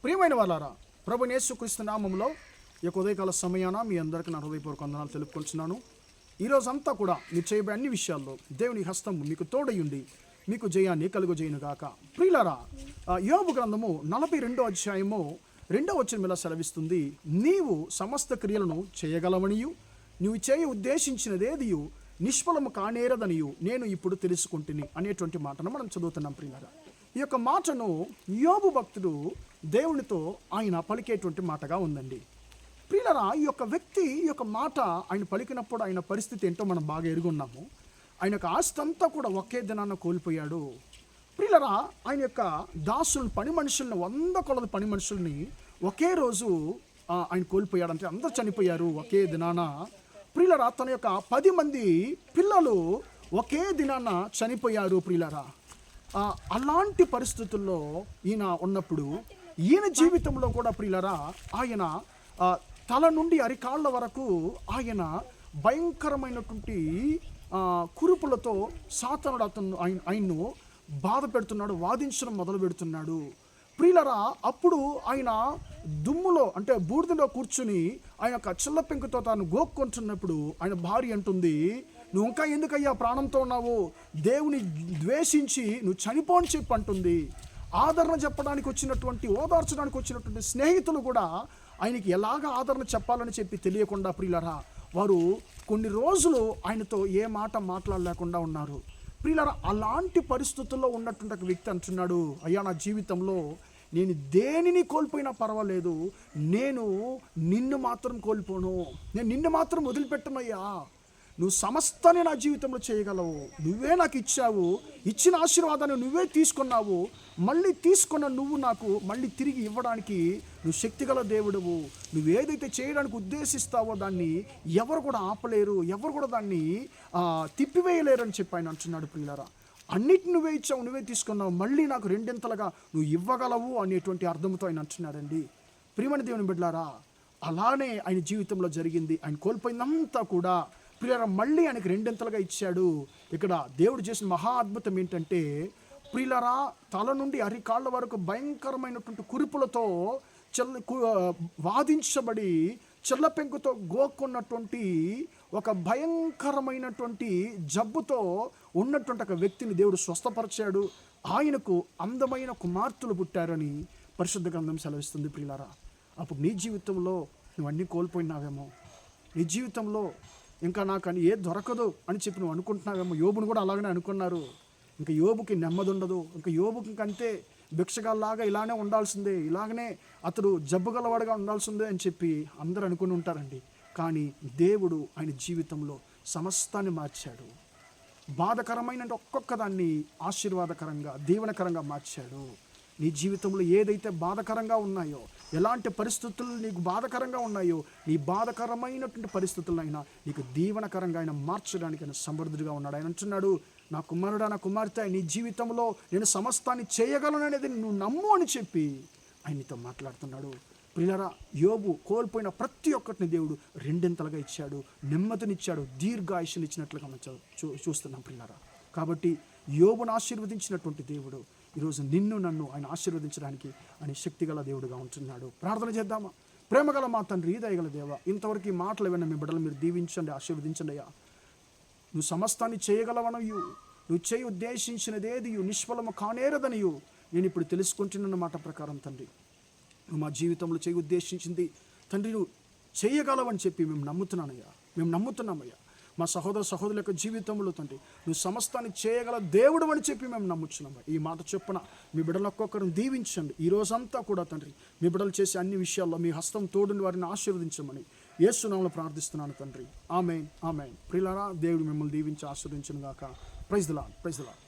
ప్రియమైన వాళ్ళారా, ప్రభు యేసుక్రీస్తు నామములో ఈ ఉదయకాల సమయాన మీ అందరికీ నా హృదయపూర్వక వందనాలు తెలుపుకుంటున్నాను. ఈరోజంతా కూడా మీరు చేయబోయే అన్ని విషయాల్లో దేవుని హస్తము మీకు తోడయుండి మీకు జయాన్ని కలుగజేయును గాక. ప్రియులారా, యోబు గ్రంథము 42వ అధ్యాయము 2వ వచనం ఇలా సెలవిస్తుంది, నీవు సమస్త క్రియలను చేయగలవనియు నువ్వు చేయ ఉద్దేశించినదేదియు నిష్ఫలము కానేరదనియు నేను ఇప్పుడు తెలుసుకుంటుని అనేటువంటి మాటను మనం చదువుతున్నాం. ప్రియులారా, ఈ యొక్క మాటను యోబు భక్తుడు దేవునితో ఆయన పలికేటువంటి మాటగా ఉందండి. ప్రియులారా, ఈ యొక్క వ్యక్తి ఈ యొక్క మాట ఆయన పలికినప్పుడు ఆయన పరిస్థితి ఏంటో మనం బాగా ఎరుగున్నాము. ఆయన యొక్క ఆస్తి అంతా కూడా ఒకే దినాన కోల్పోయాడు. ప్రియులారా, ఆయన యొక్క దాసులను, పని మనుషుల్ని, 100 కొలది పని మనుషుల్ని ఒకే రోజు ఆయన కోల్పోయాడు. అంటే అందరూ చనిపోయారు ఒకే దినాన. ప్రియులారా, తన యొక్క 10 మంది పిల్లలు ఒకే దినాన చనిపోయారు. ప్రియులారా, అలాంటి పరిస్థితుల్లో ఈయన ఉన్నప్పుడు ఈయన జీవితంలో కూడా ప్రియులారా, ఆయన తల నుండి అరికాళ్ళ వరకు ఆయన భయంకరమైనటువంటి కురుపులతో సాతానుడు ఆయన్ను బాధ పెడుతున్నాడు, వాదించడం మొదలు పెడుతున్నాడు. ప్రియులరా, అప్పుడు ఆయన దుమ్ములో అంటే బూడిదలో కూర్చుని ఆయన యొక్క చిల్ల పెంకుతో తాను గోక్కుంటున్నప్పుడు ఆయన భార్య అంటుంది, నువ్వు ఇంకా ఎందుకయ్యా ప్రాణంతో ఉన్నావు, దేవుని ద్వేషించి నువ్వు చనిపో అని చెప్పి అంటుంది. ఆదరణ చెప్పడానికి వచ్చినటువంటి, ఓదార్చడానికి వచ్చినటువంటి స్నేహితులు కూడా ఆయనకి ఎలాగ ఆదరణ చెప్పాలని చెప్పి తెలియకుండా ప్రియులరా వారు కొన్ని రోజులు ఆయనతో ఏ మాట మాట్లాడలేకుండా ఉన్నారు. ప్రియులరా, అలాంటి పరిస్థితుల్లో ఉన్నటువంటి ఒక వ్యక్తి అంటున్నాడు, అయ్యా నా జీవితంలో నేను దేనిని కోల్పోయినా పర్వాలేదు, నేను నిన్ను మాత్రం కోల్పోను, నేను నిన్ను మాత్రం వదిలిపెట్టనయ్యా, నువ్వు సమస్తాన్ని నా జీవితంలో చేయగలవు, నువ్వే నాకు ఇచ్చావు, ఇచ్చిన ఆశీర్వాదాన్ని నువ్వే తీసుకున్నావు, మళ్ళీ తీసుకున్న నువ్వు నాకు మళ్ళీ తిరిగి ఇవ్వడానికి నువ్వు శక్తిగల దేవుడువు, నువ్వు ఏదైతే చేయడానికి ఉద్దేశిస్తావో దాన్ని ఎవరు కూడా ఆపలేరు, ఎవరు కూడా దాన్ని తిప్పివేయలేరు అని చెప్పి ఆయన అంటున్నాడు. ప్రియులారా, అన్నిటిని నువ్వే ఇచ్చావు, నువ్వే తీసుకున్నావు, మళ్ళీ నాకు రెండింతలుగా నువ్వు ఇవ్వగలవు అనేటువంటి అర్థంతో ఆయన అంటున్నాడండి. ప్రియమైన దేవుని బిడ్డలారా, అలానే ఆయన జీవితంలో జరిగింది. ఆయన కోల్పోయిందంతా కూడా ప్రియులారా మళ్ళీ ఆయనకి రెండింతలుగా ఇచ్చాడు. ఇక్కడ దేవుడు చేసిన మహా అద్భుతం ఏంటంటే, ప్రియులారా తల నుండి అరికాళ్ళ వరకు భయంకరమైనటువంటి కురుపులతో వాదించబడి చెల్ల పెంకుతో గోక్కున్నటువంటి ఒక భయంకరమైనటువంటి జబ్బుతో ఉన్నటువంటి ఒక వ్యక్తిని దేవుడు స్వస్థపరిచాడు. ఆయనకు అందమైన కుమార్తెలు పుట్టారని పరిశుద్ధ గ్రంథం సెలవిస్తుంది. ప్రియులారా, అప్పుడు నీ జీవితంలో నువ్వన్నీ కోల్పోయినావేమో, నీ జీవితంలో ఇంకా నాకు అని ఏ దొరకదు అని చెప్పి నువ్వు అనుకుంటున్నావేమో. యోబును కూడా అలాగనే అనుకున్నారు. ఇంకా యోబుకి నెమ్మది ఉండదు, ఇంకా యోబుకి ఇంకంతే భిక్షగాల్లాగా ఇలానే ఉండాల్సిందే, ఇలాగనే అతడు జబ్బుగలవాడుగా ఉండాల్సిందే అని చెప్పి అందరూ అనుకుని ఉంటారండి. కానీ దేవుడు ఆయన జీవితంలో సమస్తాన్ని మార్చాడు. బాధకరమైన ఒక్కొక్క దాన్ని ఆశీర్వాదకరంగా, దీవెనకరంగా మార్చాడు. నీ జీవితంలో ఏదైతే బాధకరంగా ఉన్నాయో, ఎలాంటి పరిస్థితులు నీకు బాధకరంగా ఉన్నాయో, నీ బాధకరమైనటువంటి పరిస్థితులైనా నీకు దీవెనకరంగా ఆయన మార్చడానికి ఆయన సమర్థుడిగా ఉన్నాడు. ఆయన అంటున్నాడు, నా కుమారుడా, నా కుమార్తె, నీ జీవితంలో నేను సమస్తాన్ని చేయగలను అనేది నువ్వు నమ్ము అని చెప్పి ఆయనతో మాట్లాడుతున్నాడు. ప్రియులారా, యోబు కోల్పోయిన ప్రతి ఒక్కటిని దేవుడు రెండింతలుగా ఇచ్చాడు, నెమ్మదినిచ్చాడు, దీర్ఘాయుష్ని ఇచ్చినట్లుగా మనం చూస్తున్నాం. ప్రియులారా, కాబట్టి యోబును ఆశీర్వదించినటువంటి దేవుడు ఈరోజు నిన్ను నన్ను ఆయన ఆశీర్వదించడానికి ఆయన శక్తిగల దేవుడుగా ఉంటున్నాడు. ప్రార్థన చేద్దామా? ప్రేమగల మా తండ్రి, దయగల దేవ, ఇంతవరకు ఈ మాటలు ఏమైనా మీ బిడ్డలు మీరు దీవించండి, ఆశీర్వదించండి అయ్యా. నువ్వు సమస్తాన్ని చేయగలవనయు, నువ్వు చేయి ఉద్దేశించినదేది నిష్ఫలము కానేరదనియు నేను ఇప్పుడు తెలుసుకుంటున్న మాట ప్రకారం తండ్రి, నువ్వు మా జీవితంలో చేయి ఉద్దేశించింది తండ్రి నువ్వు చేయగలవని చెప్పి మేము నమ్ముతున్నానయ్యా, మేము నమ్ముతున్నామయ్యా. మా సహోదర సహోదరుల యొక్క జీవితంలో తండ్రి నువ్వు సమస్తాన్ని చేయగల దేవుడు అని చెప్పి మేము నమ్ముచున్నాము. ఈ మాట చొప్పున మీ బిడ్డలు ఒక్కొక్కరిని దీవించండి. ఈ రోజంతా కూడా తండ్రి మీ బిడ్డలు చేసే అన్ని విషయాల్లో మీ హస్తం తోడుని వారిని ఆశీర్వదించమని యేసు నామములో ప్రార్థిస్తున్నాను తండ్రి. ఆమేన్, ఆమేన్. ప్రియులారా, దేవుడు మిమ్మల్ని దీవించి ఆశీర్వదించును గాక. Praise the Lord, praise the lord.